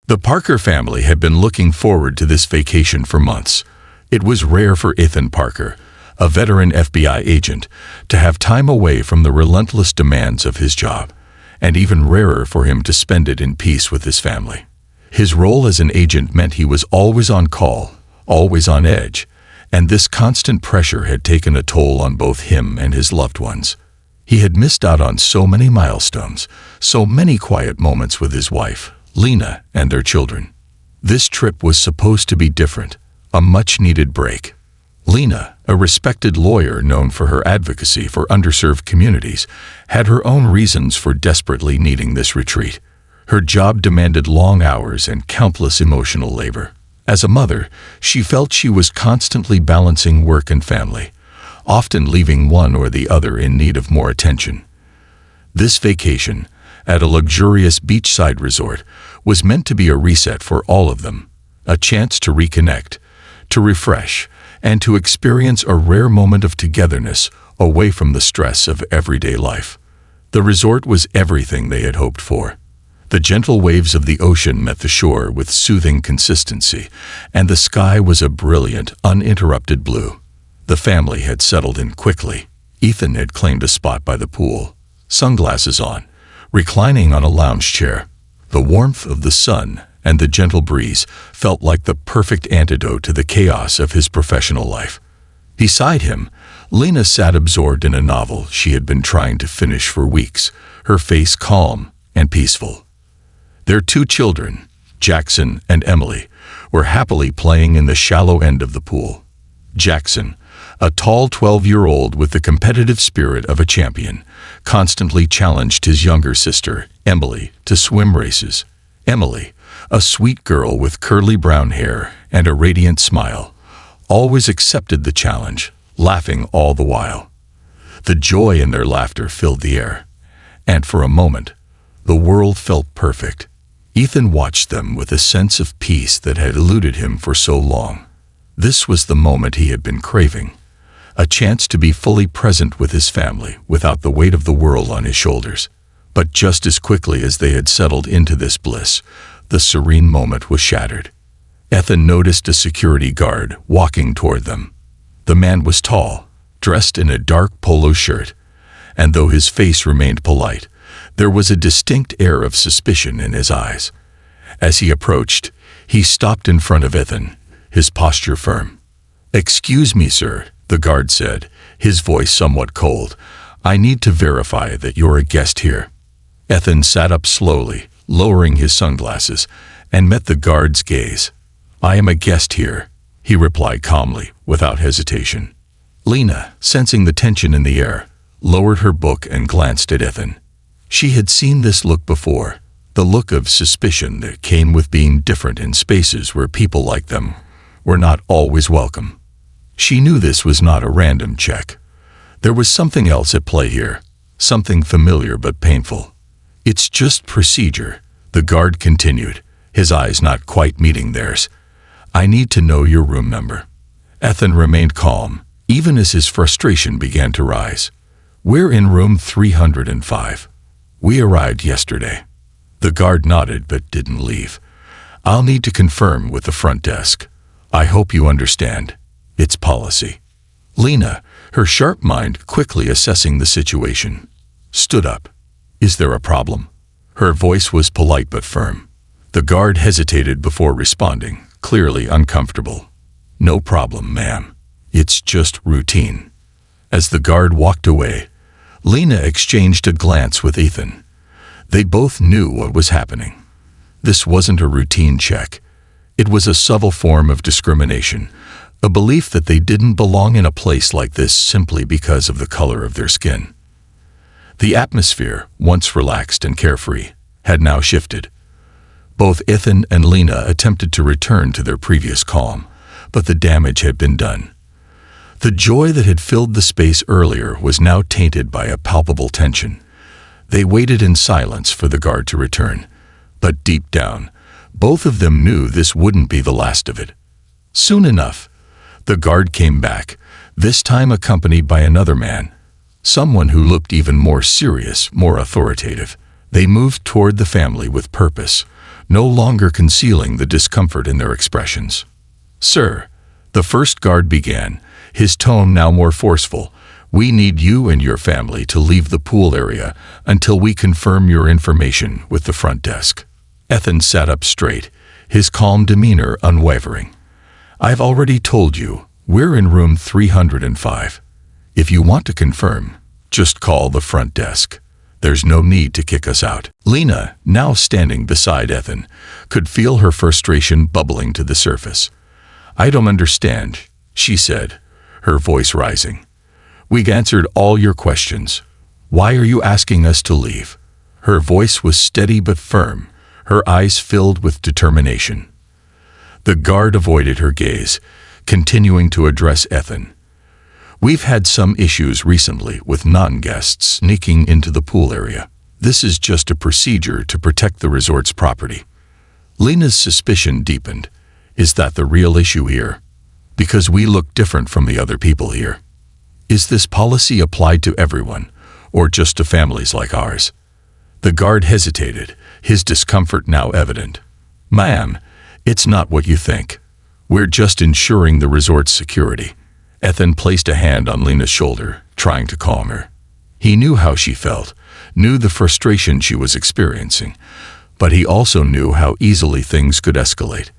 The Parker family had been looking forward to this vacation for months. It was rare for Ethan Parker, a veteran FBI agent, to have time away from the relentless demands of his job, and even rarer for him to spend it in peace with his family. His role as an agent meant he was always on call, always on edge, and this constant pressure had taken a toll on both him and his loved ones. He had missed out on so many milestones, so many quiet moments with his wife, Lena, and their children. This trip was supposed to be different, a much-needed break. Lena, a respected lawyer known for her advocacy for underserved communities, had her own reasons for desperately needing this retreat. Her job demanded long hours and countless emotional labor. As a mother, she felt she was constantly balancing work and family, often leaving one or the other in need of more attention. This vacation, at a luxurious beachside resort, was meant to be a reset for all of them, a chance to reconnect, to refresh, and to experience a rare moment of togetherness away from the stress of everyday life. The resort was everything they had hoped for. The gentle waves of the ocean met the shore with soothing consistency, and the sky was a brilliant, uninterrupted blue. The family had settled in quickly. Ethan had claimed a spot by the pool, sunglasses on, reclining on a lounge chair. The warmth of the sun and the gentle breeze felt like the perfect antidote to the chaos of his professional life. Beside him, Lena sat absorbed in a novel she had been trying to finish for weeks, her face calm and peaceful. Their two children, Jackson and Emily, were happily playing in the shallow end of the pool. Jackson, a tall 12-year-old with the competitive spirit of a champion, constantly challenged his younger sister, Emily, to swim races. Emily, a sweet girl with curly brown hair and a radiant smile, always accepted the challenge, laughing all the while. The joy in their laughter filled the air, and for a moment, the world felt perfect. Ethan watched them with a sense of peace that had eluded him for so long. This was the moment he had been craving, a chance to be fully present with his family without the weight of the world on his shoulders. But just as quickly as they had settled into this bliss, the serene moment was shattered. Ethan noticed a security guard walking toward them. The man was tall, dressed in a dark polo shirt, and though his face remained polite, there was a distinct air of suspicion in his eyes. As he approached, he stopped in front of Ethan, his posture firm. "Excuse me, sir," the guard said, his voice somewhat cold. "I need to verify that you're a guest here." Ethan sat up slowly, lowering his sunglasses, and met the guard's gaze. "I am a guest here," he replied calmly, without hesitation. Lena, sensing the tension in the air, lowered her book and glanced at Ethan. She had seen this look before, the look of suspicion that came with being different in spaces where people like them were not always welcome. She knew this was not a random check. There was something else at play here, something familiar but painful. "It's just procedure," the guard continued, his eyes not quite meeting theirs. "I need to know your room number." Ethan remained calm, even as his frustration began to rise. "We're in room 305. We arrived yesterday." The guard nodded but didn't leave. "I'll need to confirm with the front desk. I hope you understand. It's policy." Lena, her sharp mind quickly assessing the situation, stood up. "Is there a problem?" Her voice was polite but firm. The guard hesitated before responding, clearly uncomfortable. "No problem, ma'am. It's just routine." As the guard walked away, Lena exchanged a glance with Ethan. They both knew what was happening. This wasn't a routine check. It was a subtle form of discrimination, a belief that they didn't belong in a place like this simply because of the color of their skin. The atmosphere, once relaxed and carefree, had now shifted. Both Ethan and Lena attempted to return to their previous calm, but the damage had been done. The joy that had filled the space earlier was now tainted by a palpable tension. They waited in silence for the guard to return, but deep down, both of them knew this wouldn't be the last of it. Soon enough, the guard came back, this time accompanied by another man, someone who looked even more serious, more authoritative. They moved toward the family with purpose, no longer concealing the discomfort in their expressions. "Sir," the first guard began, his tone now more forceful, "we need you and your family to leave the pool area until we confirm your information with the front desk." Ethan sat up straight, his calm demeanor unwavering. "I've already told you, we're in room 305. If you want to confirm, just call the front desk. There's no need to kick us out." Lena, now standing beside Ethan, could feel her frustration bubbling to the surface. "I don't understand," she said, her voice rising. "We've answered all your questions. Why are you asking us to leave?" Her voice was steady but firm, her eyes filled with determination. The guard avoided her gaze, continuing to address Ethan. "We've had some issues recently with non-guests sneaking into the pool area. This is just a procedure to protect the resort's property." Lena's suspicion deepened. "Is that the real issue here? Because we look different from the other people here. Is this policy applied to everyone, or just to families like ours?" The guard hesitated, his discomfort now evident. "Ma'am, it's not what you think. We're just ensuring the resort's security." Ethan placed a hand on Lena's shoulder, trying to calm her. He knew how she felt, knew the frustration she was experiencing, but he also knew how easily things could escalate.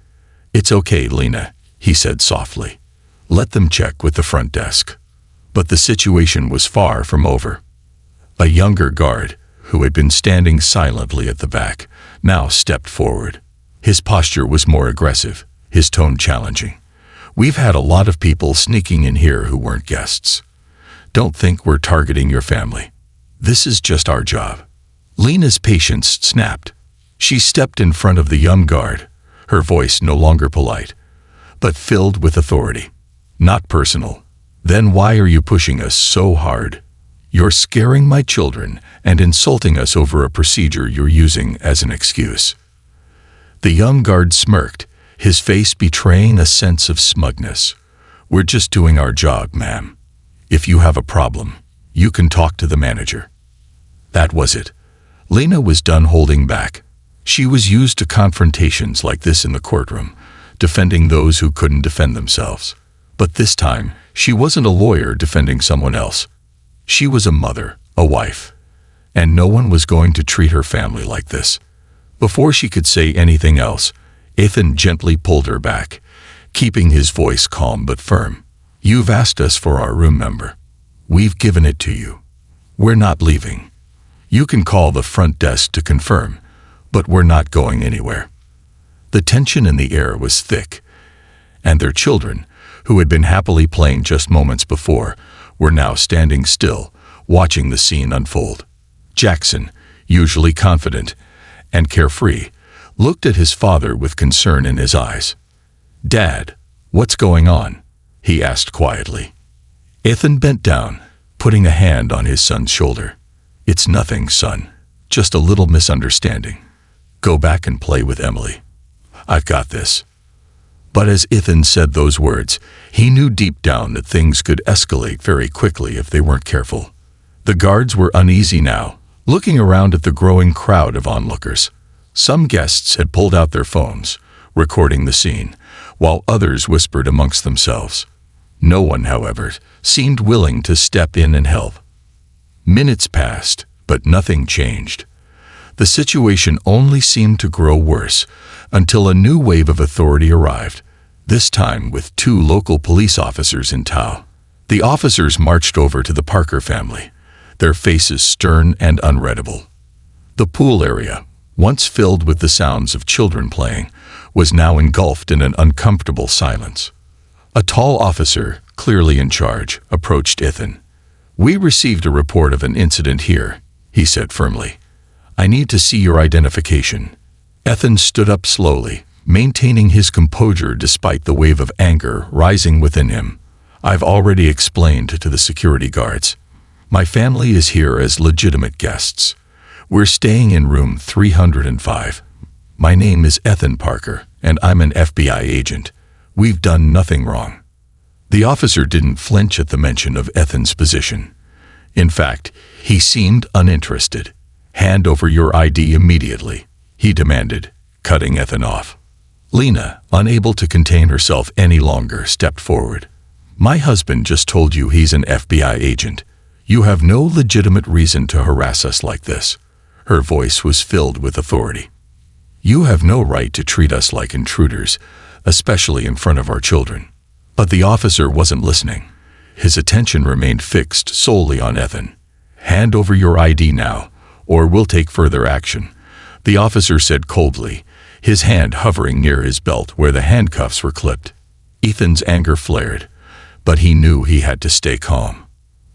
"It's okay, Lena," he said softly. "Let them check with the front desk." But the situation was far from over. A younger guard, who had been standing silently at the back, now stepped forward. His posture was more aggressive, his tone challenging. "We've had a lot of people sneaking in here who weren't guests. Don't think we're targeting your family. This is just our job." Lena's patience snapped. She stepped in front of the young guard, her voice no longer polite, but filled with authority. "Not personal. Then why are you pushing us so hard? You're scaring my children and insulting us over a procedure you're using as an excuse." The young guard smirked, his face betraying a sense of smugness. "We're just doing our job, ma'am. If you have a problem, you can talk to the manager." That was it. Lena was done holding back. She was used to confrontations like this in the courtroom, defending those who couldn't defend themselves. But this time, she wasn't a lawyer defending someone else. She was a mother, a wife, and no one was going to treat her family like this. Before she could say anything else, Ethan gently pulled her back, keeping his voice calm but firm. "You've asked us for our room number. We've given it to you. We're not leaving. You can call the front desk to confirm, but we're not going anywhere." The tension in the air was thick, and their children, who had been happily playing just moments before, were now standing still, watching the scene unfold. Jackson, usually confident and carefree, looked at his father with concern in his eyes. "Dad, what's going on?" he asked quietly. Ethan bent down, putting a hand on his son's shoulder. "It's nothing, son. Just a little misunderstanding. Go back and play with Emily. I've got this." But as Ethan said those words, he knew deep down that things could escalate very quickly if they weren't careful. The guards were uneasy now, looking around at the growing crowd of onlookers. Some guests had pulled out their phones, recording the scene, while others whispered amongst themselves. No one, however, seemed willing to step in and help. Minutes passed, but nothing changed. The situation only seemed to grow worse until a new wave of authority arrived, this time with 2 local police officers in tow. The officers marched over to the Parker family, their faces stern and unreadable. The pool area, once filled with the sounds of children playing, was now engulfed in an uncomfortable silence. A tall officer, clearly in charge, approached Ethan. "We received a report of an incident here," he said firmly. "I need to see your identification." Ethan stood up slowly, maintaining his composure despite the wave of anger rising within him. "I've already explained to the security guards. My family is here as legitimate guests. We're staying in room 305. My name is Ethan Parker, and I'm an FBI agent. We've done nothing wrong." The officer didn't flinch at the mention of Ethan's position. In fact, he seemed uninterested. "Hand over your ID immediately," he demanded, cutting Ethan off. Lena, unable to contain herself any longer, stepped forward. "My husband just told you he's an FBI agent. You have no legitimate reason to harass us like this." Her voice was filled with authority. "You have no right to treat us like intruders, especially in front of our children." But the officer wasn't listening. His attention remained fixed solely on Ethan. "Hand over your ID now, or we'll take further action," the officer said coldly, his hand hovering near his belt where the handcuffs were clipped. Ethan's anger flared, but he knew he had to stay calm.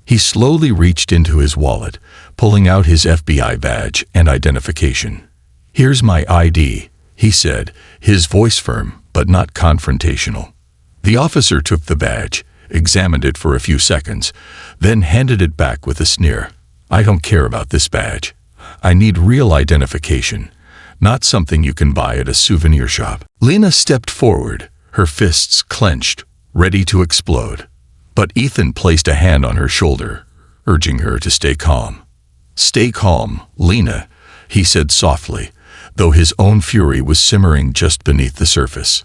He slowly reached into his wallet, pulling out his FBI badge and identification. "Here's my ID," he said, his voice firm but not confrontational. The officer took the badge, examined it for a few seconds, then handed it back with a sneer. "I don't care about this badge. I need real identification, not something you can buy at a souvenir shop." Lena stepped forward, her fists clenched, ready to explode. But Ethan placed a hand on her shoulder, urging her to stay calm. "Stay calm, Lena," he said softly, though his own fury was simmering just beneath the surface.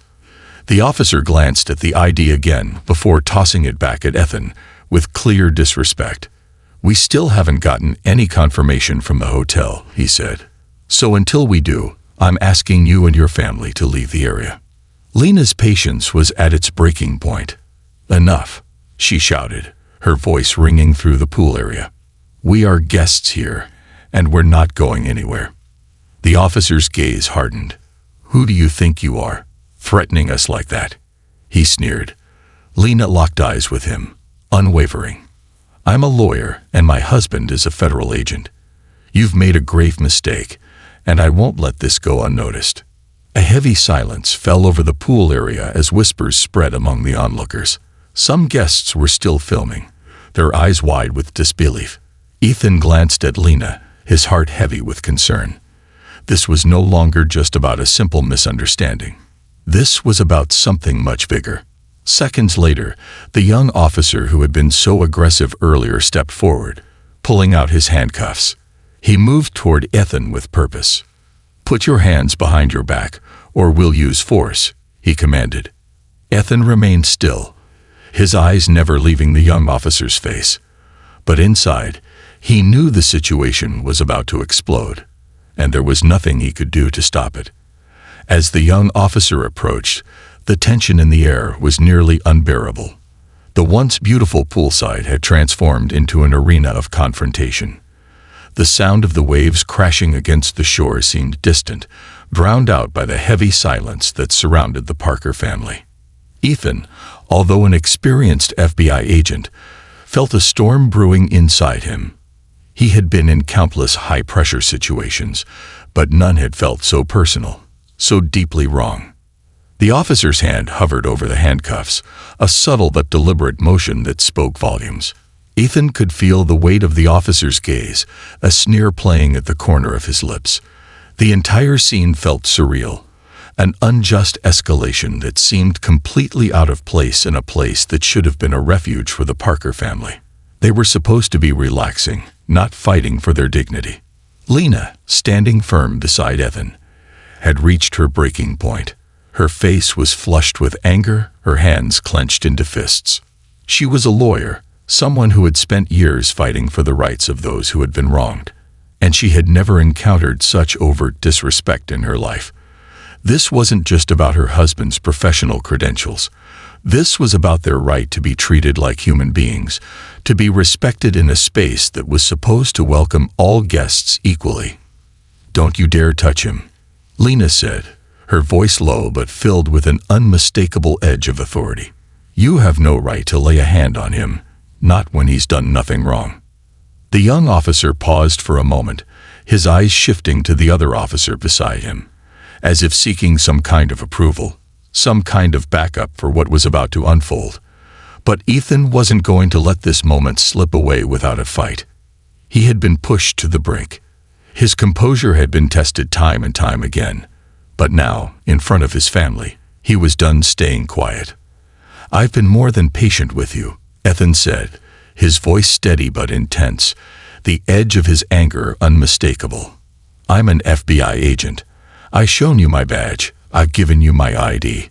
The officer glanced at the ID again before tossing it back at Ethan with clear disrespect. "We still haven't gotten any confirmation from the hotel," he said. "So until we do, I'm asking you and your family to leave the area." Lena's patience was at its breaking point. "Enough," she shouted, her voice ringing through the pool area. "We are guests here, and we're not going anywhere." The officer's gaze hardened. "Who do you think you are, threatening us like that?" he sneered. Lena locked eyes with him, unwavering. "I'm a lawyer, and my husband is a federal agent. You've made a grave mistake, and I won't let this go unnoticed." A heavy silence fell over the pool area as whispers spread among the onlookers. Some guests were still filming, their eyes wide with disbelief. Ethan glanced at Lena, his heart heavy with concern. This was no longer just about a simple misunderstanding. This was about something much bigger. Seconds later, the young officer who had been so aggressive earlier stepped forward, pulling out his handcuffs. He moved toward Ethan with purpose. "Put your hands behind your back, or we'll use force," he commanded. Ethan remained still, his eyes never leaving the young officer's face. But inside, he knew the situation was about to explode, and there was nothing he could do to stop it. As the young officer approached, the tension in the air was nearly unbearable. The once beautiful poolside had transformed into an arena of confrontation. The sound of the waves crashing against the shore seemed distant, drowned out by the heavy silence that surrounded the Parker family. Ethan, although an experienced FBI agent, felt a storm brewing inside him. He had been in countless high-pressure situations, but none had felt so personal, so deeply wrong. The officer's hand hovered over the handcuffs, a subtle but deliberate motion that spoke volumes. Ethan could feel the weight of the officer's gaze, a sneer playing at the corner of his lips. The entire scene felt surreal, an unjust escalation that seemed completely out of place in a place that should have been a refuge for the Parker family. They were supposed to be relaxing, not fighting for their dignity. Lena, standing firm beside Ethan, had reached her breaking point. Her face was flushed with anger, her hands clenched into fists. She was a lawyer, someone who had spent years fighting for the rights of those who had been wronged, and she had never encountered such overt disrespect in her life. This wasn't just about her husband's professional credentials. This was about their right to be treated like human beings, to be respected in a space that was supposed to welcome all guests equally. "Don't you dare touch him," Lena said, her voice low but filled with an unmistakable edge of authority. "You have no right to lay a hand on him, not when he's done nothing wrong." The young officer paused for a moment, his eyes shifting to the other officer beside him, as if seeking some kind of approval, some kind of backup for what was about to unfold. But Ethan wasn't going to let this moment slip away without a fight. He had been pushed to the brink. His composure had been tested time and time again. But now, in front of his family, he was done staying quiet. "I've been more than patient with you," Ethan said, his voice steady but intense, the edge of his anger unmistakable. "I'm an FBI agent. "I've shown you my badge. I've given you my ID.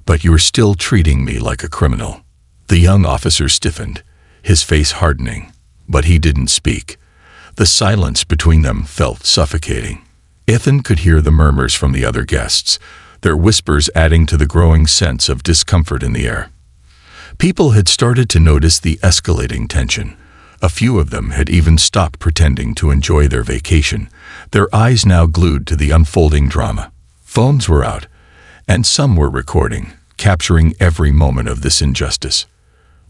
But you're still treating me like a criminal." The young officer stiffened, his face hardening, but he didn't speak. The silence between them felt suffocating. Ethan could hear the murmurs from the other guests, their whispers adding to the growing sense of discomfort in the air. People had started to notice the escalating tension. A few of them had even stopped pretending to enjoy their vacation, their eyes now glued to the unfolding drama. Phones were out, and some were recording, capturing every moment of this injustice.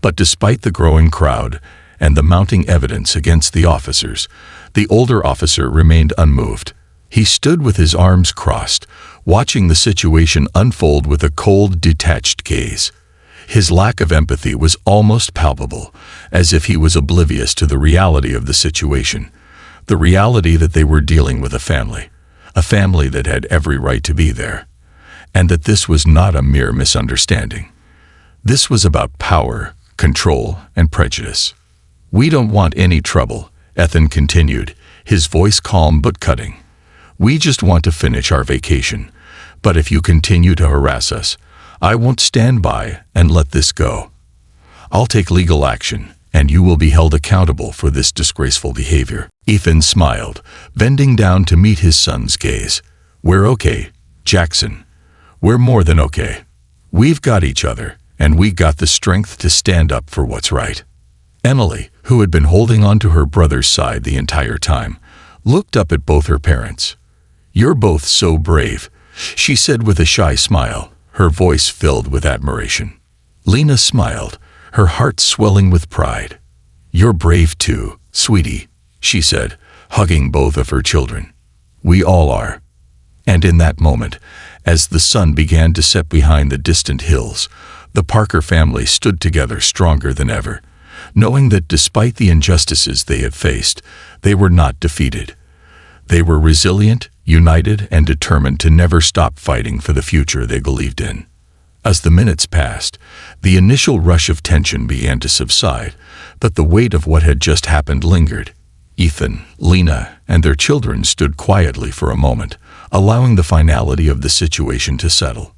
But despite the growing crowd and the mounting evidence against the officers, the older officer remained unmoved. He stood with his arms crossed, watching the situation unfold with a cold, detached gaze. His lack of empathy was almost palpable, as if he was oblivious to the reality of the situation, the reality that they were dealing with a family that had every right to be there, and that this was not a mere misunderstanding. This was about power, control, and prejudice. "We don't want any trouble," Ethan continued, his voice calm but cutting. "We just want to finish our vacation. But if you continue to harass us, I won't stand by and let this go. I'll take legal action, and you will be held accountable for this disgraceful behavior." Ethan smiled, bending down to meet his son's gaze. "We're okay, Jackson. We're more than okay. We've got each other, and we got the strength to stand up for what's right." Emily, who had been holding on to her brother's side the entire time, looked up at both her parents. "You're both so brave," she said with a shy smile, her voice filled with admiration. Lena smiled, her heart swelling with pride. "You're brave too, sweetie," she said, hugging both of her children. "We all are." And in that moment, as the sun began to set behind the distant hills, the Parker family stood together stronger than ever, knowing that despite the injustices they had faced, they were not defeated. They were resilient, united, and determined to never stop fighting for the future they believed in. As the minutes passed, the initial rush of tension began to subside, but the weight of what had just happened lingered. Ethan, Lena, and their children stood quietly for a moment, allowing the finality of the situation to settle.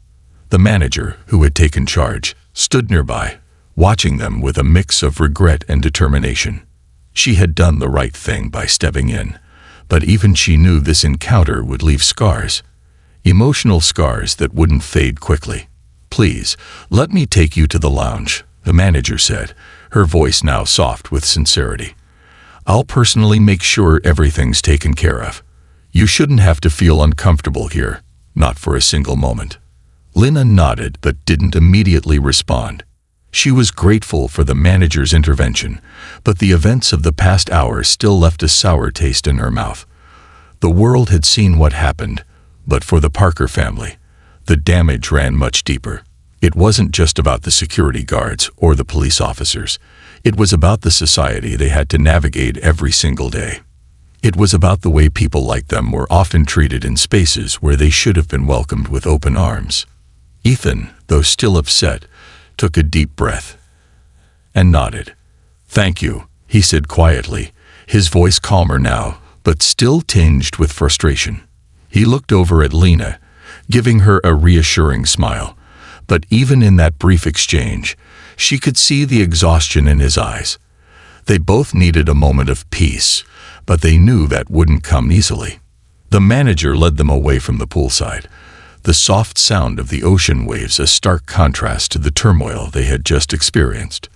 The manager, who had taken charge, stood nearby, watching them with a mix of regret and determination. She had done the right thing by stepping in, but even she knew this encounter would leave scars. Emotional scars that wouldn't fade quickly. "Please, let me take you to the lounge," the manager said, her voice now soft with sincerity. "I'll personally make sure everything's taken care of. You shouldn't have to feel uncomfortable here, not for a single moment." Lena nodded but didn't immediately respond. She was grateful for the manager's intervention, but the events of the past hour still left a sour taste in her mouth. The world had seen what happened, but for the Parker family, the damage ran much deeper. It wasn't just about the security guards or the police officers. It was about the society they had to navigate every single day. It was about the way people like them were often treated in spaces where they should have been welcomed with open arms. Ethan, though still upset, took a deep breath and nodded. "Thank you," he said quietly, his voice calmer now, but still tinged with frustration. He looked over at Lena, giving her a reassuring smile, but even in that brief exchange, she could see the exhaustion in his eyes. They both needed a moment of peace, but they knew that wouldn't come easily. The manager led them away from the poolside, the soft sound of the ocean waves a stark contrast to the turmoil they had just experienced.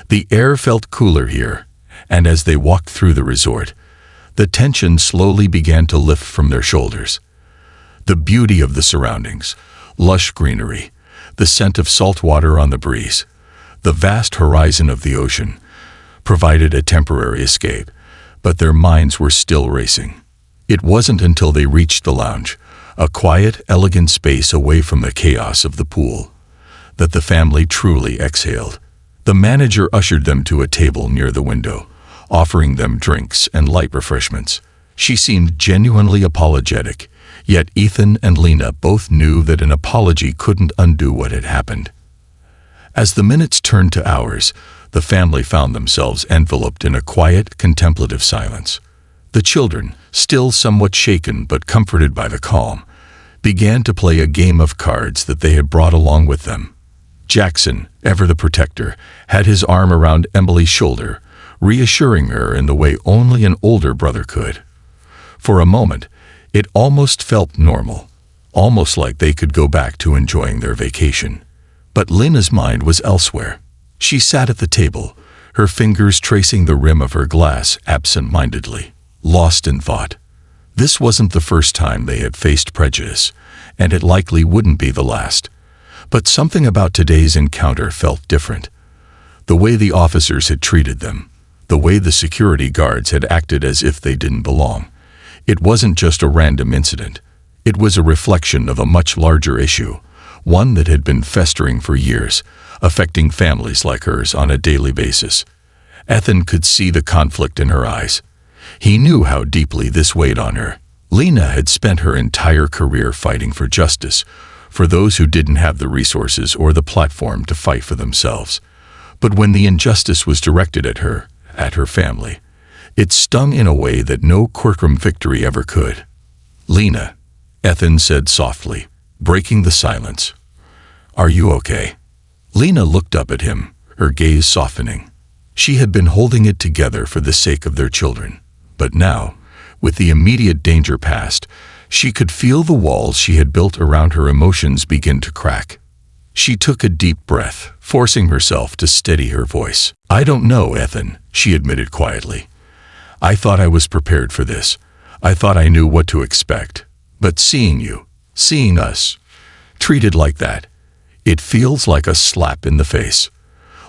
The air felt cooler here, and as they walked through the resort, the tension slowly began to lift from their shoulders. The beauty of the surroundings, lush greenery, the scent of salt water on the breeze, the vast horizon of the ocean, provided a temporary escape, but their minds were still racing. It wasn't until they reached the lounge, a quiet, elegant space away from the chaos of the pool, that the family truly exhaled. The manager ushered them to a table near the window, offering them drinks and light refreshments. She seemed genuinely apologetic, yet Ethan and Lena both knew that an apology couldn't undo what had happened. As the minutes turned to hours, the family found themselves enveloped in a quiet, contemplative silence. The children, still somewhat shaken but comforted by the calm, began to play a game of cards that they had brought along with them. Jackson, ever the protector, had his arm around Emily's shoulder, reassuring her in the way only an older brother could. For a moment, it almost felt normal, almost like they could go back to enjoying their vacation. But Lena's mind was elsewhere. She sat at the table, her fingers tracing the rim of her glass absent-mindedly, lost in thought. This wasn't the first time they had faced prejudice, and it likely wouldn't be the last. But something about today's encounter felt different. The way the officers had treated them, the way the security guards had acted as if they didn't belong. It wasn't just a random incident. It was a reflection of a much larger issue, one that had been festering for years, affecting families like hers on a daily basis. Ethan could see the conflict in her eyes. He knew how deeply this weighed on her. Lena had spent her entire career fighting for justice, for those who didn't have the resources or the platform to fight for themselves. But when the injustice was directed at her family, it stung in a way that no courtroom victory ever could. "Lena," Ethan said softly, breaking the silence. "Are you okay?" Lena looked up at him, her gaze softening. She had been holding it together for the sake of their children. But now, with the immediate danger past, she could feel the walls she had built around her emotions begin to crack. She took a deep breath, forcing herself to steady her voice. "I don't know, Ethan," she admitted quietly. "I thought I was prepared for this. I thought I knew what to expect. But seeing you, seeing us, treated like that, it feels like a slap in the face.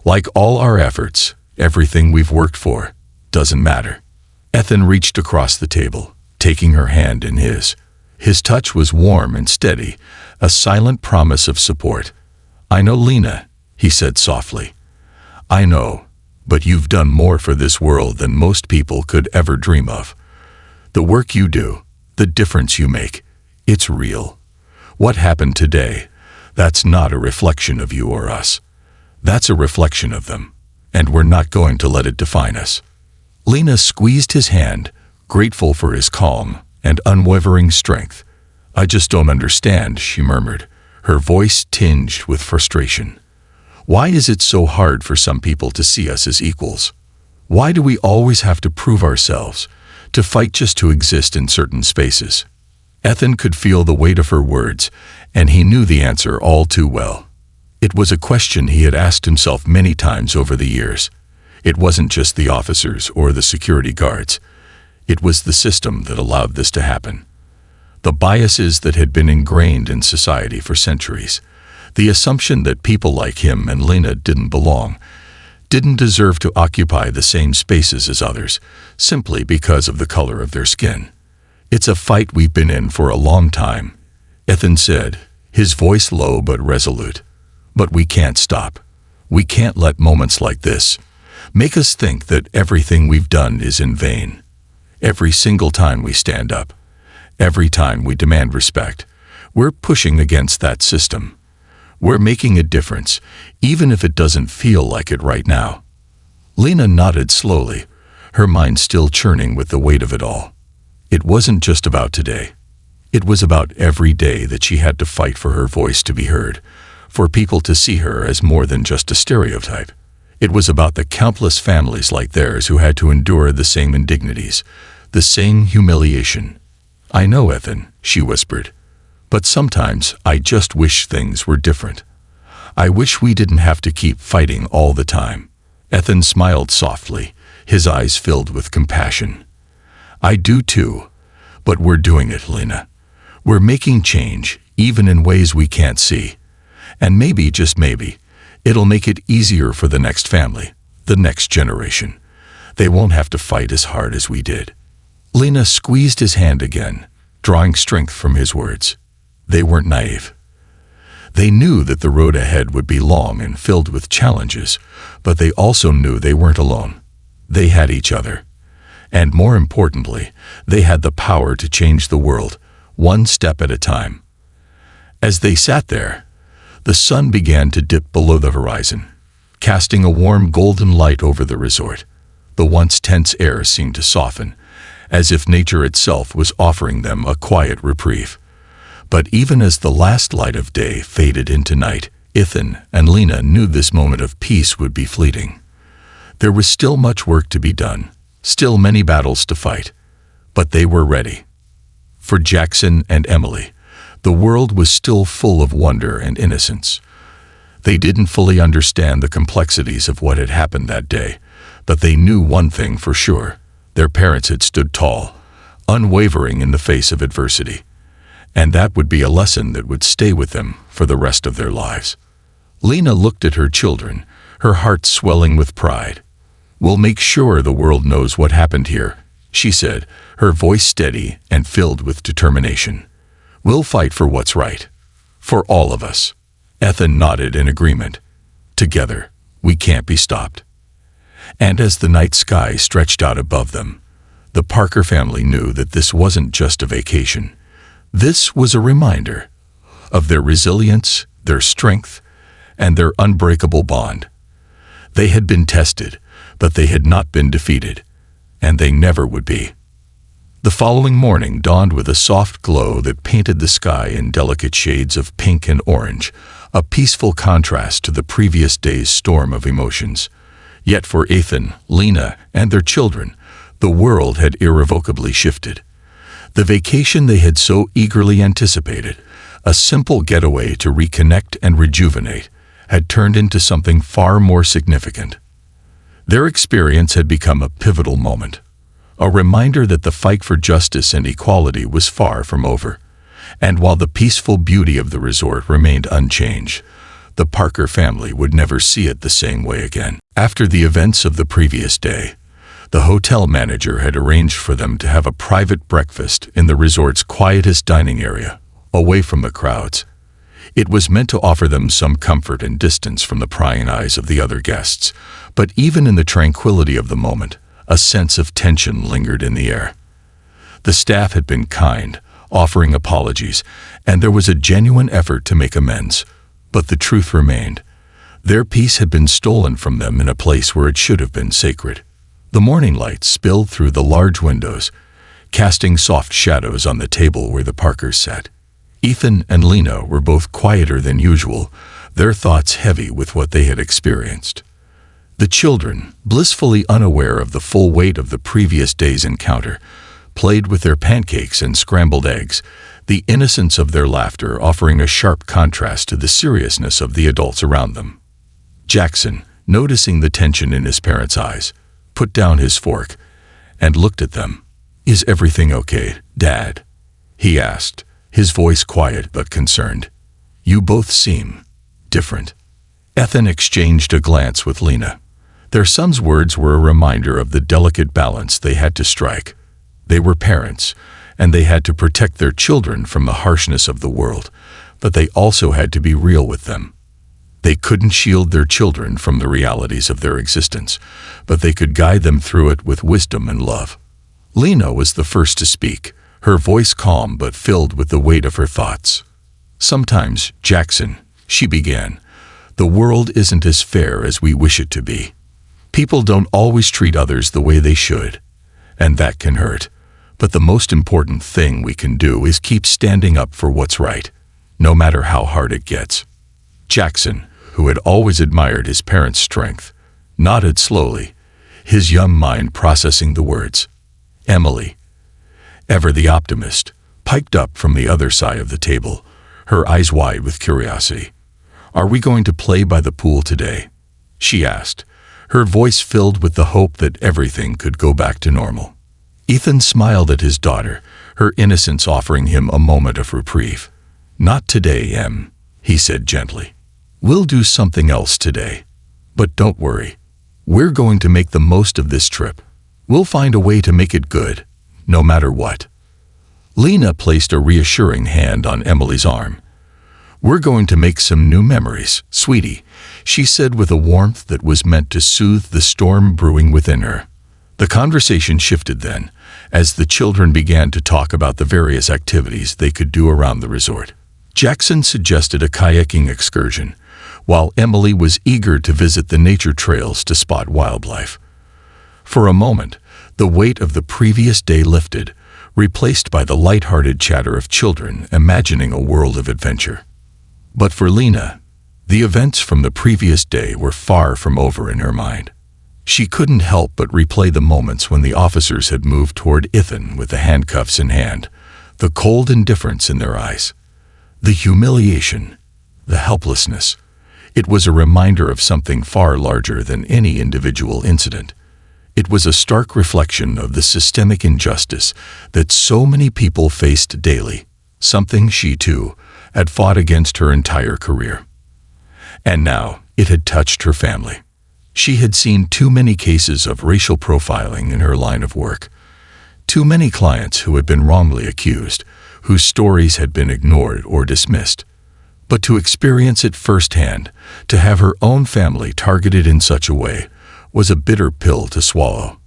Like all our efforts, everything we've worked for, doesn't matter." Ethan reached across the table, taking her hand in his. His touch was warm and steady, a silent promise of support. "I know, Lena," he said softly. "I know, but you've done more for this world than most people could ever dream of. The work you do, the difference you make, it's real. What happened today, that's not a reflection of you or us. That's a reflection of them, and we're not going to let it define us." Lena squeezed his hand, grateful for his calm and unwavering strength. "I just don't understand," she murmured, her voice tinged with frustration. "Why is it so hard for some people to see us as equals? Why do we always have to prove ourselves, to fight just to exist in certain spaces?" Ethan could feel the weight of her words, and he knew the answer all too well. It was a question he had asked himself many times over the years. It wasn't just the officers or the security guards. It was the system that allowed this to happen. The biases that had been ingrained in society for centuries. The assumption that people like him and Lena didn't belong, didn't deserve to occupy the same spaces as others, simply because of the color of their skin. "It's a fight we've been in for a long time," Ethan said, his voice low but resolute. "But we can't stop. We can't let moments like this make us think that everything we've done is in vain. Every single time we stand up, every time we demand respect, we're pushing against that system. We're making a difference, even if it doesn't feel like it right now." Lena nodded slowly, her mind still churning with the weight of it all. It wasn't just about today. It was about every day that she had to fight for her voice to be heard, for people to see her as more than just a stereotype. It was about the countless families like theirs who had to endure the same indignities, the same humiliation. "I know, Ethan," she whispered, "but sometimes I just wish things were different. I wish we didn't have to keep fighting all the time." Ethan smiled softly, his eyes filled with compassion. "I do too, but we're doing it, Lena. We're making change, even in ways we can't see. And maybe, just maybe, it'll make it easier for the next family, the next generation. They won't have to fight as hard as we did." Lena squeezed his hand again, drawing strength from his words. They weren't naive. They knew that the road ahead would be long and filled with challenges, but they also knew they weren't alone. They had each other. And more importantly, they had the power to change the world, one step at a time. As they sat there, the sun began to dip below the horizon, casting a warm golden light over the resort. The once tense air seemed to soften, as if nature itself was offering them a quiet reprieve. But even as the last light of day faded into night, Ethan and Lena knew this moment of peace would be fleeting. There was still much work to be done, still many battles to fight, but they were ready. For Jackson and Emily, the world was still full of wonder and innocence. They didn't fully understand the complexities of what had happened that day, but they knew one thing for sure: their parents had stood tall, unwavering in the face of adversity. And that would be a lesson that would stay with them for the rest of their lives. Lena looked at her children, her heart swelling with pride. "We'll make sure the world knows what happened here," she said, her voice steady and filled with determination. "We'll fight for what's right. For all of us." Ethan nodded in agreement. "Together, we can't be stopped." And as the night sky stretched out above them, the Parker family knew that this wasn't just a vacation. This was a reminder of their resilience, their strength, and their unbreakable bond. They had been tested, but they had not been defeated, and they never would be. The following morning dawned with a soft glow that painted the sky in delicate shades of pink and orange, a peaceful contrast to the previous day's storm of emotions. Yet for Ethan, Lena, and their children, the world had irrevocably shifted. The vacation they had so eagerly anticipated, a simple getaway to reconnect and rejuvenate, had turned into something far more significant. Their experience had become a pivotal moment, a reminder that the fight for justice and equality was far from over. And while the peaceful beauty of the resort remained unchanged, the Parker family would never see it the same way again. After the events of the previous day, the hotel manager had arranged for them to have a private breakfast in the resort's quietest dining area, away from the crowds. It was meant to offer them some comfort and distance from the prying eyes of the other guests, but even in the tranquility of the moment, a sense of tension lingered in the air. The staff had been kind, offering apologies, and there was a genuine effort to make amends. But the truth remained. Their peace had been stolen from them in a place where it should have been sacred. The morning light spilled through the large windows, casting soft shadows on the table where the Parkers sat. Ethan and Lena were both quieter than usual, their thoughts heavy with what they had experienced. The children, blissfully unaware of the full weight of the previous day's encounter, played with their pancakes and scrambled eggs, the innocence of their laughter offering a sharp contrast to the seriousness of the adults around them. Jackson, noticing the tension in his parents' eyes, put down his fork and looked at them. "Is everything okay, Dad?" he asked, his voice quiet but concerned. "You both seem different." Ethan exchanged a glance with Lena. Their son's words were a reminder of the delicate balance they had to strike. They were parents, and they had to protect their children from the harshness of the world, but they also had to be real with them. They couldn't shield their children from the realities of their existence, but they could guide them through it with wisdom and love. Lena was the first to speak, her voice calm but filled with the weight of her thoughts. "Sometimes, Jackson," she began, "the world isn't as fair as we wish it to be. People don't always treat others the way they should, and that can hurt. But the most important thing we can do is keep standing up for what's right, no matter how hard it gets." Jackson, who had always admired his parents' strength, nodded slowly, his young mind processing the words. Emily, ever the optimist, piped up from the other side of the table, her eyes wide with curiosity. "Are we going to play by the pool today?" she asked, her voice filled with the hope that everything could go back to normal. Ethan smiled at his daughter, her innocence offering him a moment of reprieve. "Not today, Em," he said gently. "We'll do something else today. But don't worry. We're going to make the most of this trip. We'll find a way to make it good, no matter what." Lena placed a reassuring hand on Emily's arm. "We're going to make some new memories, sweetie," she said with a warmth that was meant to soothe the storm brewing within her. The conversation shifted then, as the children began to talk about the various activities they could do around the resort. Jackson suggested a kayaking excursion, while Emily was eager to visit the nature trails to spot wildlife. For a moment, the weight of the previous day lifted, replaced by the light-hearted chatter of children imagining a world of adventure. But for Lena, the events from the previous day were far from over in her mind. She couldn't help but replay the moments when the officers had moved toward Ethan with the handcuffs in hand, the cold indifference in their eyes, the humiliation, the helplessness. It was a reminder of something far larger than any individual incident. It was a stark reflection of the systemic injustice that so many people faced daily, something she, too, had fought against her entire career. And now it had touched her family. She had seen too many cases of racial profiling in her line of work, too many clients who had been wrongly accused, whose stories had been ignored or dismissed. But to experience it firsthand, to have her own family targeted in such a way, was a bitter pill to swallow.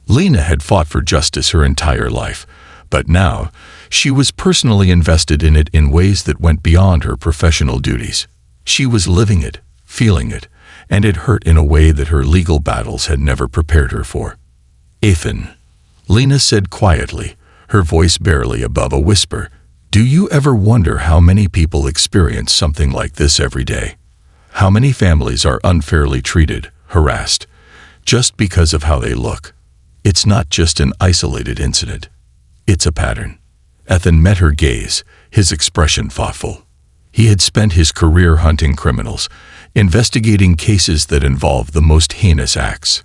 Lena had fought for justice her entire life, but now she was personally invested in it in ways that went beyond her professional duties. She was living it, feeling it, and it hurt in a way that her legal battles had never prepared her for. "Ethan," Lena said quietly, her voice barely above a whisper, "do you ever wonder how many people experience something like this every day? How many families are unfairly treated, harassed, just because of how they look? It's not just an isolated incident. It's a pattern." Ethan met her gaze, his expression thoughtful. He had spent his career hunting criminals, investigating cases that involved the most heinous acts.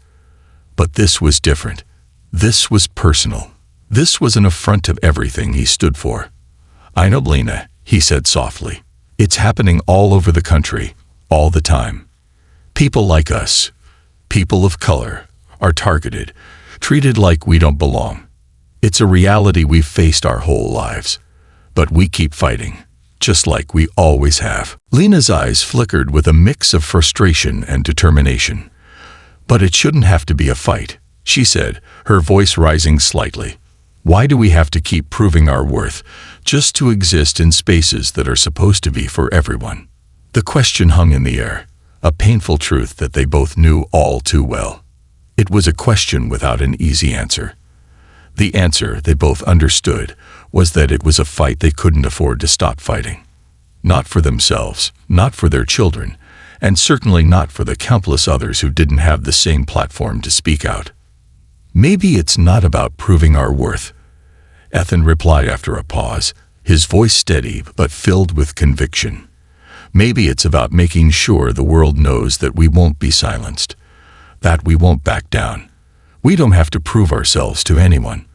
But this was different. This was personal. This was an affront to everything he stood for. "I know, Lena," he said softly. "It's happening all over the country, all the time. People like us, people of color, are targeted, treated like we don't belong. It's a reality we've faced our whole lives. But we keep fighting, just like we always have." Lena's eyes flickered with a mix of frustration and determination. "But it shouldn't have to be a fight," she said, her voice rising slightly. "Why do we have to keep proving our worth, just to exist in spaces that are supposed to be for everyone?" The question hung in the air, a painful truth that they both knew all too well. It was a question without an easy answer. The answer, they both understood, was that it was a fight they couldn't afford to stop fighting. Not for themselves, not for their children, and certainly not for the countless others who didn't have the same platform to speak out. "Maybe it's not about proving our worth," Ethan replied after a pause, his voice steady but filled with conviction. "Maybe it's about making sure the world knows that we won't be silenced, that we won't back down. We don't have to prove ourselves to anyone,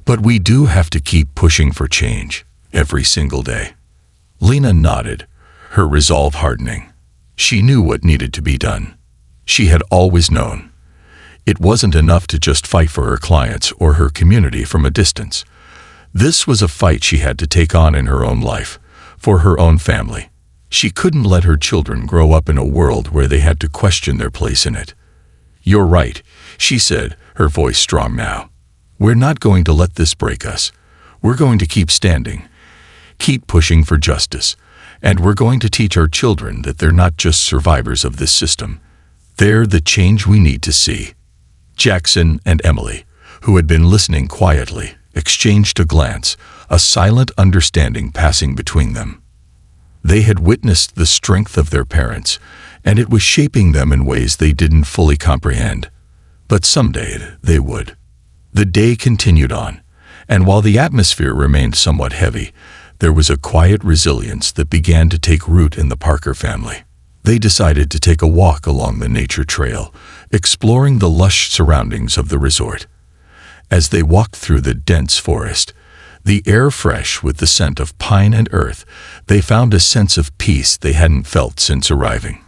but we do have to keep pushing for change, every single day." Lena nodded, her resolve hardening. She knew what needed to be done. She had always known. It wasn't enough to just fight for her clients or her community from a distance. This was a fight she had to take on in her own life, for her own family. She couldn't let her children grow up in a world where they had to question their place in it. "You're right," she said, her voice strong now. "We're not going to let this break us. We're going to keep standing, keep pushing for justice, and we're going to teach our children that they're not just survivors of this system. They're the change we need to see." Jackson and Emily, who had been listening quietly, exchanged a glance, a silent understanding passing between them. They had witnessed the strength of their parents, and it was shaping them in ways they didn't fully comprehend. But someday they would. The day continued on, and while the atmosphere remained somewhat heavy, there was a quiet resilience that began to take root in the Parker family. They decided to take a walk along the nature trail, exploring the lush surroundings of the resort. As they walked through the dense forest, the air fresh with the scent of pine and earth, they found a sense of peace they hadn't felt since arriving.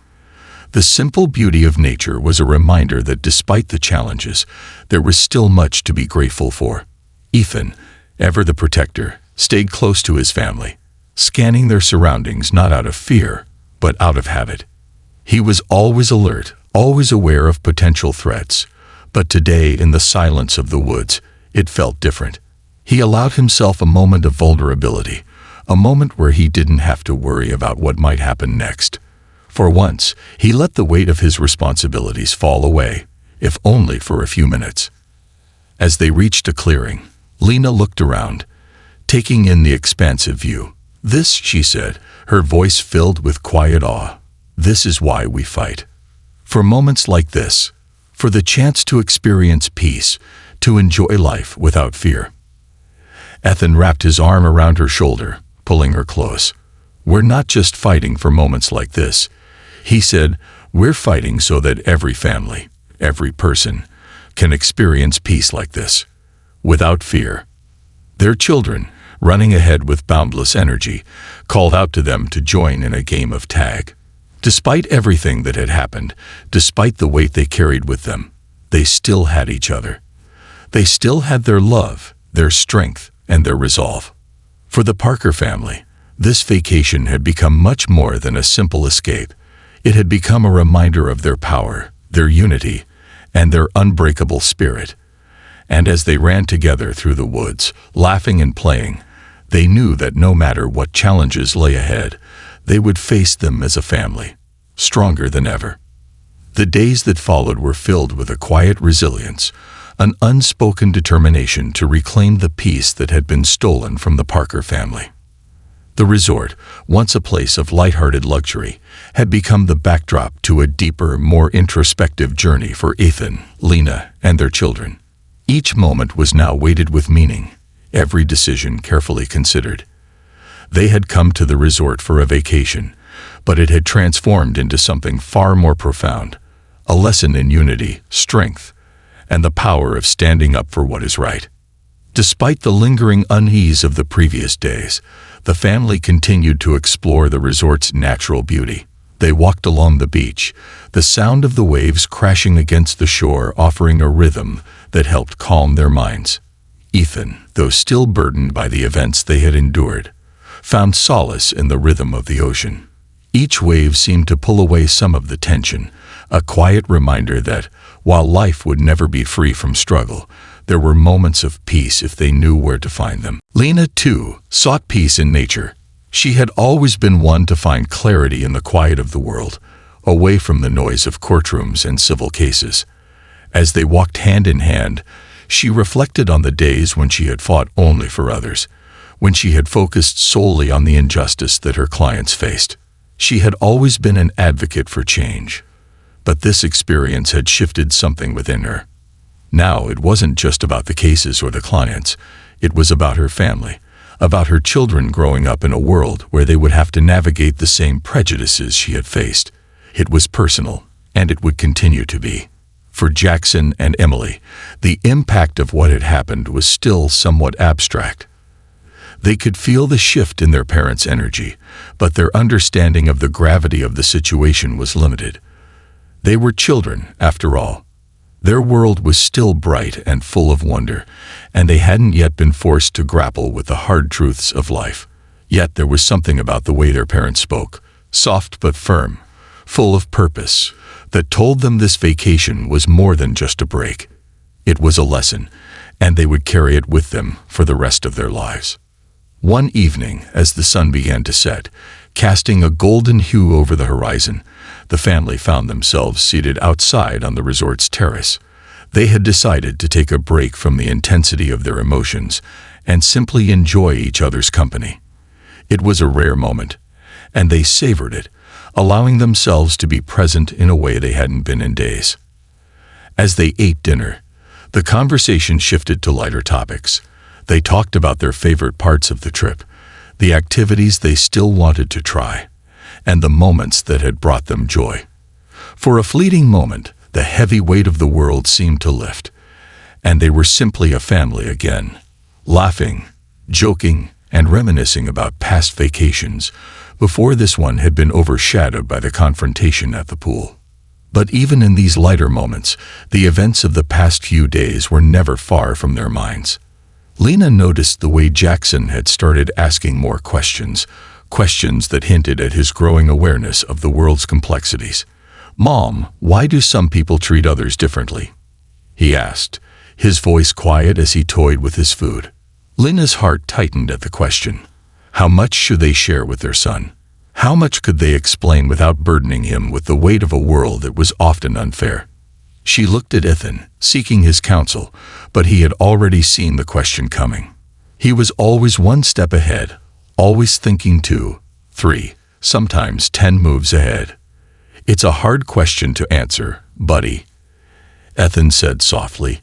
The simple beauty of nature was a reminder that despite the challenges, there was still much to be grateful for. Ethan, ever the protector, stayed close to his family, scanning their surroundings not out of fear, but out of habit. He was always alert, always aware of potential threats, but today in the silence of the woods, it felt different. He allowed himself a moment of vulnerability, a moment where he didn't have to worry about what might happen next. For once, he let the weight of his responsibilities fall away, if only for a few minutes. As they reached a clearing, Lena looked around, taking in the expansive view. "This," she said, her voice filled with quiet awe, "this is why we fight. For moments like this, for the chance to experience peace, to enjoy life without fear." Ethan wrapped his arm around her shoulder, pulling her close. "We're not just fighting for moments like this," he said. "We're fighting so that every family, every person, can experience peace like this, without fear." Their children, running ahead with boundless energy, called out to them to join in a game of tag. Despite everything that had happened, despite the weight they carried with them, they still had each other. They still had their love, their strength, and their resolve. For the Parker family, this vacation had become much more than a simple escape. It had become a reminder of their power, their unity, and their unbreakable spirit. And as they ran together through the woods, laughing and playing, they knew that no matter what challenges lay ahead, they would face them as a family, stronger than ever. The days that followed were filled with a quiet resilience, an unspoken determination to reclaim the peace that had been stolen from the Parker family. The resort, once a place of lighthearted luxury, had become the backdrop to a deeper, more introspective journey for Ethan, Lena, and their children. Each moment was now weighted with meaning, every decision carefully considered. They had come to the resort for a vacation, but it had transformed into something far more profound, a lesson in unity, strength, and the power of standing up for what is right. Despite the lingering unease of the previous days, the family continued to explore the resort's natural beauty. They walked along the beach, the sound of the waves crashing against the shore offering a rhythm that helped calm their minds. Ethan, though still burdened by the events they had endured, found solace in the rhythm of the ocean. Each wave seemed to pull away some of the tension, a quiet reminder that, while life would never be free from struggle, there were moments of peace if they knew where to find them. Lena, too, sought peace in nature. She had always been one to find clarity in the quiet of the world, away from the noise of courtrooms and civil cases. As they walked hand in hand, she reflected on the days when she had fought only for others, when she had focused solely on the injustice that her clients faced. She had always been an advocate for change, but this experience had shifted something within her. Now it wasn't just about the cases or the clients, it was about her family, about her children growing up in a world where they would have to navigate the same prejudices she had faced. It was personal, and it would continue to be. For Jackson and Emily, the impact of what had happened was still somewhat abstract. They could feel the shift in their parents' energy, but their understanding of the gravity of the situation was limited. They were children, after all. Their world was still bright and full of wonder, and they hadn't yet been forced to grapple with the hard truths of life. Yet there was something about the way their parents spoke, soft but firm, full of purpose, that told them this vacation was more than just a break. It was a lesson, and they would carry it with them for the rest of their lives. One evening, as the sun began to set, casting a golden hue over the horizon, the family found themselves seated outside on the resort's terrace. They had decided to take a break from the intensity of their emotions and simply enjoy each other's company. It was a rare moment, and they savored it, allowing themselves to be present in a way they hadn't been in days. As they ate dinner, the conversation shifted to lighter topics. They talked about their favorite parts of the trip, the activities they still wanted to try, and the moments that had brought them joy. For a fleeting moment, the heavy weight of the world seemed to lift, and they were simply a family again, laughing, joking, and reminiscing about past vacations before this one had been overshadowed by the confrontation at the pool. But even in these lighter moments, the events of the past few days were never far from their minds. Lena noticed the way Jackson had started asking more questions that hinted at his growing awareness of the world's complexities. "Mom, why do some people treat others differently?" he asked, his voice quiet as he toyed with his food. Lena's heart tightened at the question. How much should they share with their son? How much could they explain without burdening him with the weight of a world that was often unfair? She looked at Ethan, seeking his counsel, but he had already seen the question coming. He was always one step ahead, always thinking 2, 3, sometimes 10 moves ahead. "It's a hard question to answer, buddy," Ethan said softly,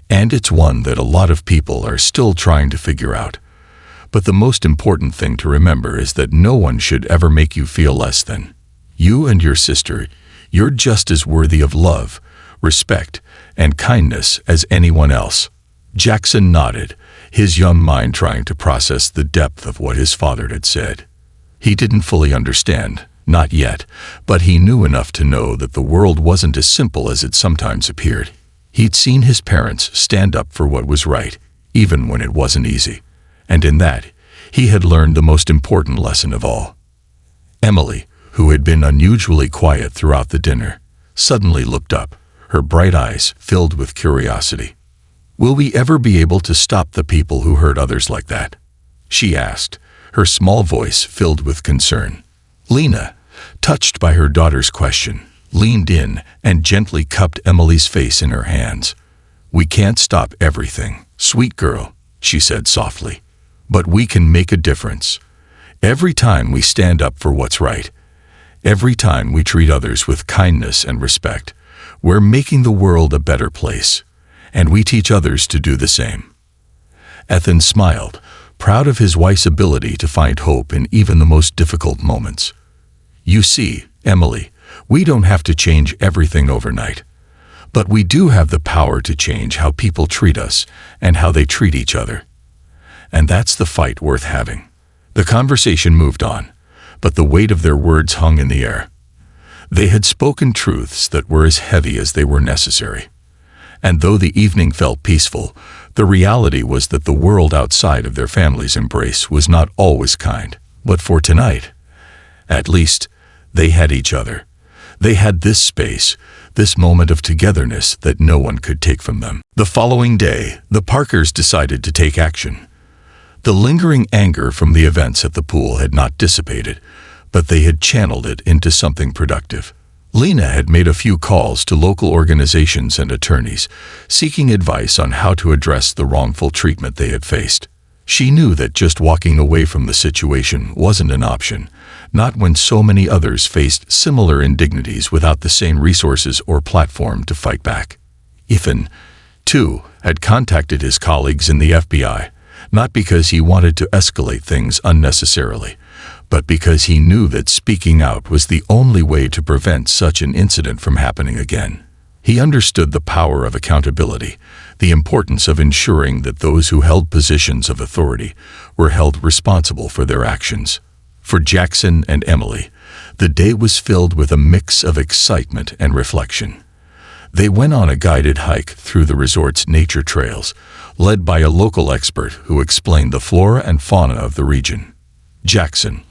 "and it's one that a lot of people are still trying to figure out. But the most important thing to remember is that no one should ever make you feel less than. You and your sister, you're just as worthy of love, respect, and kindness as anyone else." Jackson nodded, his young mind trying to process the depth of what his father had said. He didn't fully understand, not yet, but he knew enough to know that the world wasn't as simple as it sometimes appeared. He'd seen his parents stand up for what was right, even when it wasn't easy. And in that, he had learned the most important lesson of all. Emily, who had been unusually quiet throughout the dinner, suddenly looked up, her bright eyes filled with curiosity. "Will we ever be able to stop the people who hurt others like that?" she asked, her small voice filled with concern. Lena, touched by her daughter's question, leaned in and gently cupped Emily's face in her hands. "We can't stop everything, sweet girl," she said softly. "But we can make a difference. Every time we stand up for what's right, every time we treat others with kindness and respect, we're making the world a better place, and we teach others to do the same." Ethan smiled, proud of his wife's ability to find hope in even the most difficult moments. "You see, Emily, we don't have to change everything overnight, but we do have the power to change how people treat us and how they treat each other. And that's the fight worth having." The conversation moved on, but the weight of their words hung in the air. They had spoken truths that were as heavy as they were necessary. And though the evening felt peaceful, the reality was that the world outside of their family's embrace was not always kind. But for tonight, at least, they had each other. They had this space, this moment of togetherness that no one could take from them. The following day, the Parkers decided to take action. The lingering anger from the events at the pool had not dissipated, but they had channeled it into something productive. Lena had made a few calls to local organizations and attorneys, seeking advice on how to address the wrongful treatment they had faced. She knew that just walking away from the situation wasn't an option, not when so many others faced similar indignities without the same resources or platform to fight back. Ethan, too, had contacted his colleagues in the FBI, not because he wanted to escalate things unnecessarily, but because he knew that speaking out was the only way to prevent such an incident from happening again. He understood the power of accountability, the importance of ensuring that those who held positions of authority were held responsible for their actions. For Jackson and Emily, the day was filled with a mix of excitement and reflection. They went on a guided hike through the resort's nature trails, led by a local expert who explained the flora and fauna of the region. Jackson,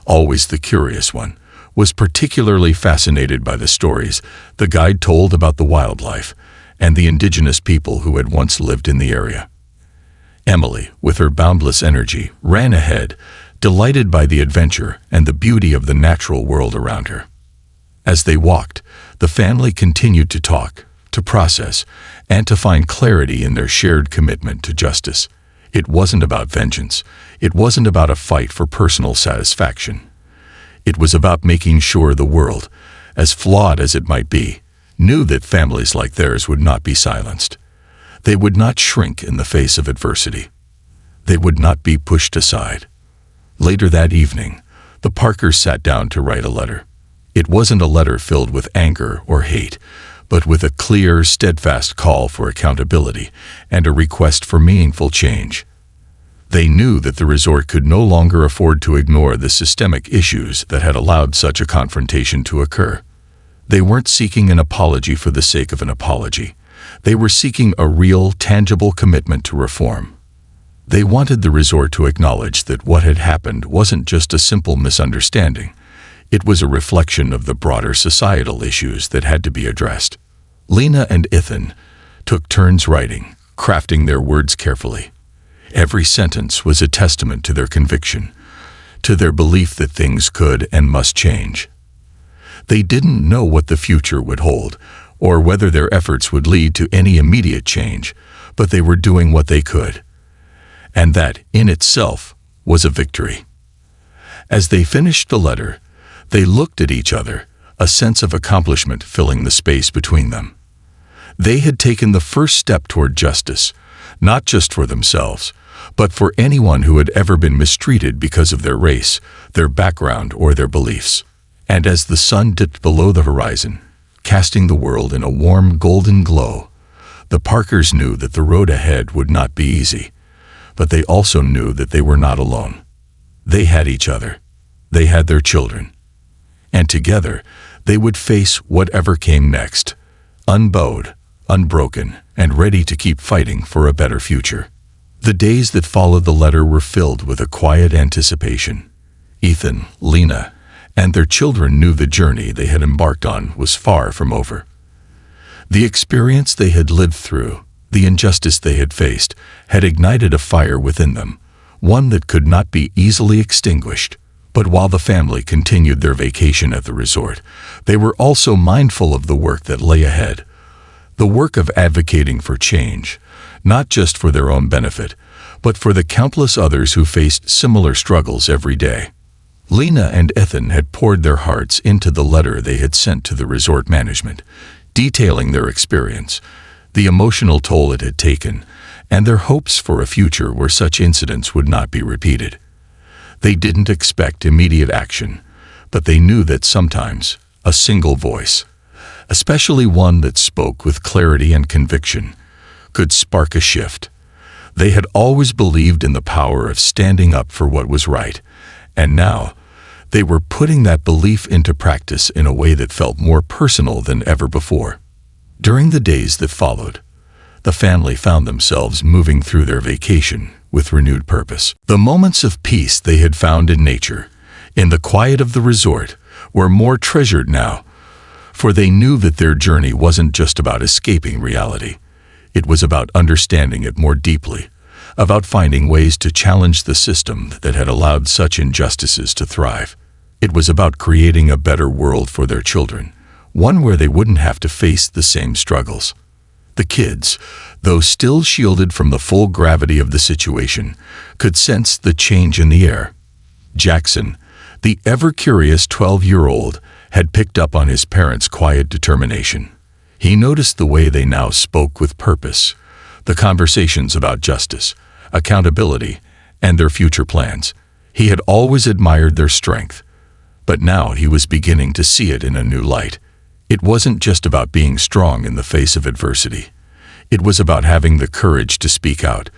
always the curious one, was particularly fascinated by the stories the guide told about the wildlife and the indigenous people who had once lived in the area. Emily, with her boundless energy, ran ahead, delighted by the adventure and the beauty of the natural world around her. As they walked, the family continued to talk, to process, and to find clarity in their shared commitment to justice. It wasn't about vengeance. It wasn't about a fight for personal satisfaction. It was about making sure the world, as flawed as it might be, knew that families like theirs would not be silenced. They would not shrink in the face of adversity. They would not be pushed aside. Later that evening, the Parkers sat down to write a letter. It wasn't a letter filled with anger or hate, but with a clear, steadfast call for accountability and a request for meaningful change. They knew that the resort could no longer afford to ignore the systemic issues that had allowed such a confrontation to occur. They weren't seeking an apology for the sake of an apology. They were seeking a real, tangible commitment to reform. They wanted the resort to acknowledge that what had happened wasn't just a simple misunderstanding. It was a reflection of the broader societal issues that had to be addressed. Lena and Ethan took turns writing, crafting their words carefully. Every sentence was a testament to their conviction, to their belief that things could and must change. They didn't know what the future would hold, or whether their efforts would lead to any immediate change, but they were doing what they could. And that, in itself, was a victory. As they finished the letter, they looked at each other, a sense of accomplishment filling the space between them. They had taken the first step toward justice, not just for themselves, but for anyone who had ever been mistreated because of their race, their background, or their beliefs. And as the sun dipped below the horizon, casting the world in a warm golden glow, the Parkers knew that the road ahead would not be easy, but they also knew that they were not alone. They had each other. They had their children. And together, they would face whatever came next, unbowed, unbroken, and ready to keep fighting for a better future. The days that followed the letter were filled with a quiet anticipation. Ethan, Lena, and their children knew the journey they had embarked on was far from over. The experience they had lived through, the injustice they had faced, had ignited a fire within them, one that could not be easily extinguished. But while the family continued their vacation at the resort, they were also mindful of the work that lay ahead. The work of advocating for change, not just for their own benefit, but for the countless others who faced similar struggles every day. Lena and Ethan had poured their hearts into the letter they had sent to the resort management, detailing their experience, the emotional toll it had taken, and their hopes for a future where such incidents would not be repeated. They didn't expect immediate action, but they knew that sometimes a single voice, especially one that spoke with clarity and conviction, could spark a shift. They had always believed in the power of standing up for what was right, and now they were putting that belief into practice in a way that felt more personal than ever before. During the days that followed, the family found themselves moving through their vacation with renewed purpose. The moments of peace they had found in nature, in the quiet of the resort, were more treasured now, for they knew that their journey wasn't just about escaping reality. It was about understanding it more deeply, about finding ways to challenge the system that had allowed such injustices to thrive. It was about creating a better world for their children, one where they wouldn't have to face the same struggles. The kids, though still shielded from the full gravity of the situation, could sense the change in the air. Jackson, the ever-curious 12-year-old, had picked up on his parents' quiet determination. He noticed the way they now spoke with purpose, the conversations about justice, accountability, and their future plans. He had always admired their strength, but now he was beginning to see it in a new light. It wasn't just about being strong in the face of adversity. It was about having the courage to speak out,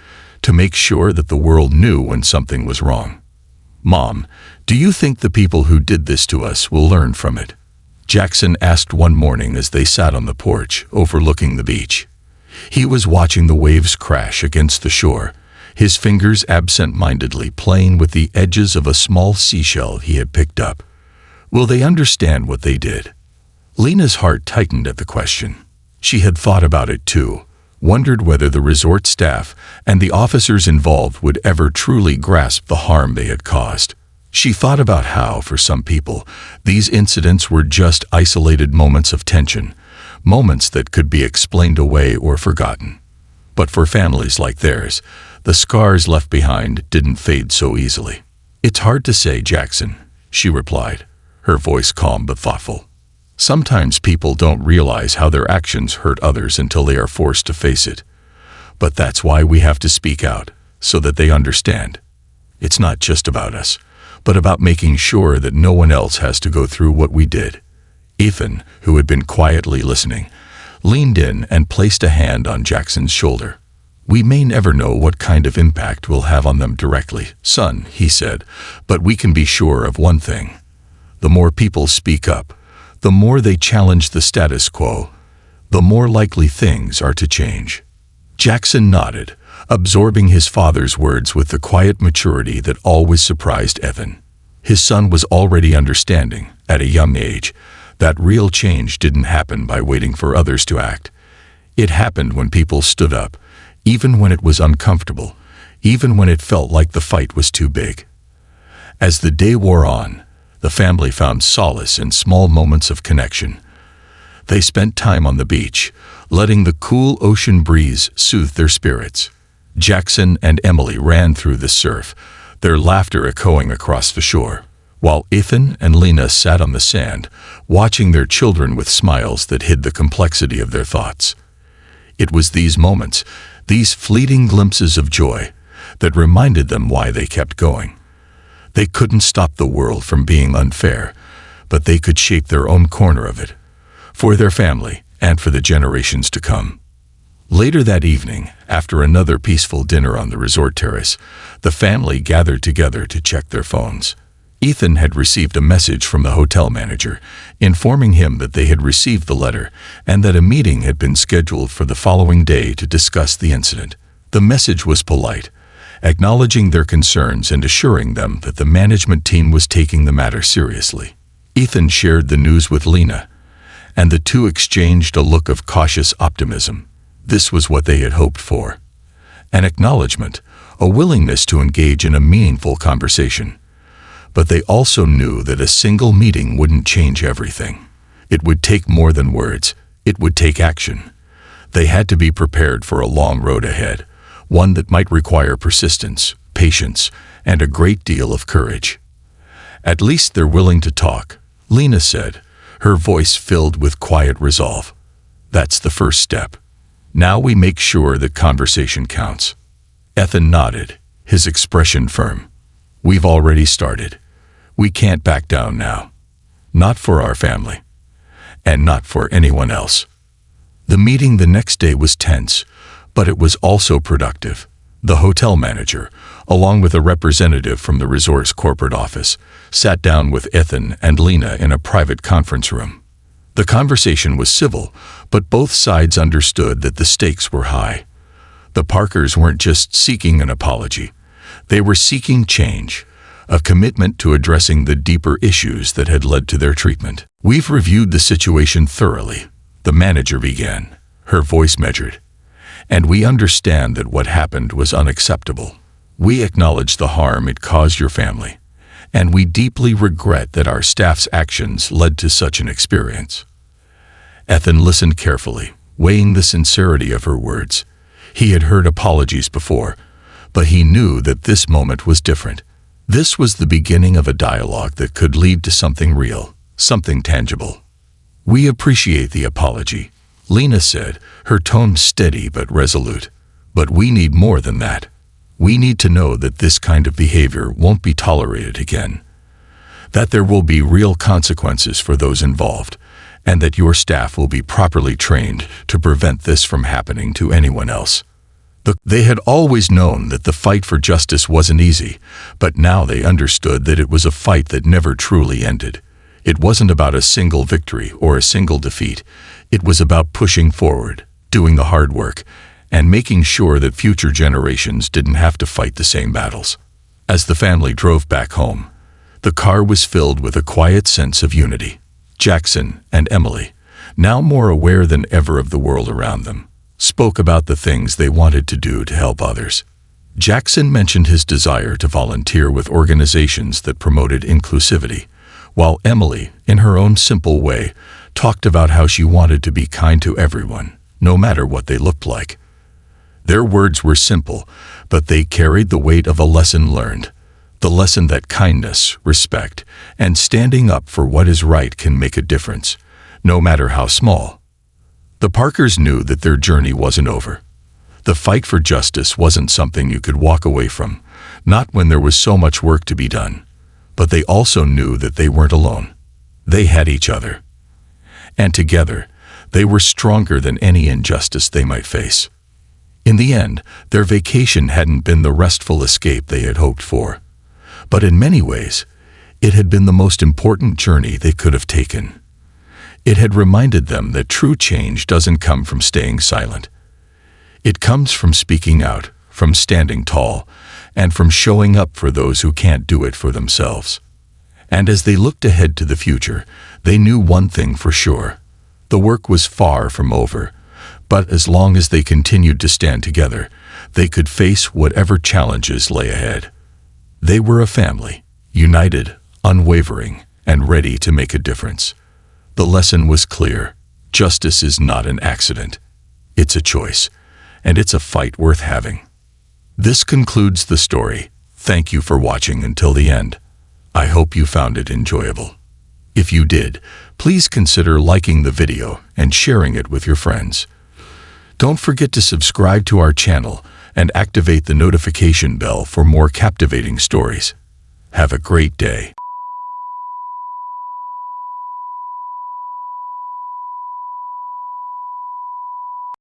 to make sure that the world knew when something was wrong. "Mom, do you think the people who did this to us will learn from it?" Jackson asked one morning as they sat on the porch overlooking the beach. He was watching the waves crash against the shore, his fingers absent-mindedly playing with the edges of a small seashell he had picked up. Will they understand what they did? Lena's heart tightened at the question. She had thought about it too, wondered whether the resort staff and the officers involved would ever truly grasp the harm they had caused. She thought about how, for some people, these incidents were just isolated moments of tension, moments that could be explained away or forgotten. But for families like theirs, the scars left behind didn't fade so easily. "It's hard to say, Jackson," she replied, her voice calm but thoughtful. "Sometimes people don't realize how their actions hurt others until they are forced to face it. But that's why we have to speak out, so that they understand. It's not just about us, but about making sure that no one else has to go through what we did." Ethan, who had been quietly listening, leaned in and placed a hand on Jackson's shoulder. "We may never know what kind of impact we'll have on them directly, son," he said, "but we can be sure of one thing. The more people speak up, the more they challenge the status quo, the more likely things are to change." Jackson nodded, absorbing his father's words with the quiet maturity that always surprised Ethan. His son was already understanding, at a young age, that real change didn't happen by waiting for others to act. It happened when people stood up, even when it was uncomfortable, even when it felt like the fight was too big. As the day wore on, the family found solace in small moments of connection. They spent time on the beach, letting the cool ocean breeze soothe their spirits. Jackson and Emily ran through the surf, their laughter echoing across the shore, while Ethan and Lena sat on the sand, watching their children with smiles that hid the complexity of their thoughts. It was these moments, these fleeting glimpses of joy, that reminded them why they kept going. They couldn't stop the world from being unfair, but they could shape their own corner of it, for their family and for the generations to come. Later that evening, after another peaceful dinner on the resort terrace, the family gathered together to check their phones. Ethan had received a message from the hotel manager, informing him that they had received the letter and that a meeting had been scheduled for the following day to discuss the incident. The message was polite, acknowledging their concerns and assuring them that the management team was taking the matter seriously. Ethan shared the news with Lena, and the two exchanged a look of cautious optimism. This was what they had hoped for. An acknowledgement, a willingness to engage in a meaningful conversation. But they also knew that a single meeting wouldn't change everything. It would take more than words. It would take action. They had to be prepared for a long road ahead, one that might require persistence, patience, and a great deal of courage. "At least they're willing to talk," Lena said, her voice filled with quiet resolve. "That's the first step. Now we make sure that conversation counts." Ethan nodded, his expression firm. "We've already started. We can't back down now. Not for our family. And not for anyone else." The meeting the next day was tense, but it was also productive. The hotel manager, along with a representative from the resort's corporate office, sat down with Ethan and Lena in a private conference room. The conversation was civil, but both sides understood that the stakes were high. The Parkers weren't just seeking an apology. They were seeking change, a commitment to addressing the deeper issues that had led to their treatment. "We've reviewed the situation thoroughly," the manager began, her voice measured. "And we understand that what happened was unacceptable. We acknowledge the harm it caused your family, and we deeply regret that our staff's actions led to such an experience." Ethan listened carefully, weighing the sincerity of her words. He had heard apologies before, but he knew that this moment was different. This was the beginning of a dialogue that could lead to something real, something tangible. "We appreciate the apology," Lena said, her tone steady but resolute. "But we need more than that. We need to know that this kind of behavior won't be tolerated again, that there will be real consequences for those involved, and that your staff will be properly trained to prevent this from happening to anyone else." They had always known that the fight for justice wasn't easy, but now they understood that it was a fight that never truly ended. It wasn't about a single victory or a single defeat. It was about pushing forward, doing the hard work, and making sure that future generations didn't have to fight the same battles. As the family drove back home, the car was filled with a quiet sense of unity. Jackson and Emily, now more aware than ever of the world around them, spoke about the things they wanted to do to help others. Jackson mentioned his desire to volunteer with organizations that promoted inclusivity, while Emily, in her own simple way, talked about how she wanted to be kind to everyone, no matter what they looked like. Their words were simple, but they carried the weight of a lesson learned. The lesson that kindness, respect, and standing up for what is right can make a difference, no matter how small. The Parkers knew that their journey wasn't over. The fight for justice wasn't something you could walk away from, not when there was so much work to be done. But they also knew that they weren't alone. They had each other. And together, they were stronger than any injustice they might face. In the end, their vacation hadn't been the restful escape they had hoped for. But in many ways, it had been the most important journey they could have taken. It had reminded them that true change doesn't come from staying silent. It comes from speaking out, from standing tall, and from showing up for those who can't do it for themselves. And as they looked ahead to the future, they knew one thing for sure. The work was far from over, but as long as they continued to stand together, they could face whatever challenges lay ahead. They were a family, united, unwavering, and ready to make a difference. The lesson was clear. Justice is not an accident. It's a choice, and it's a fight worth having. This concludes the story. Thank you for watching until the end. I hope you found it enjoyable. If you did, please consider liking the video and sharing it with your friends. Don't forget to subscribe to our channel and activate the notification bell for more captivating stories. Have a great day.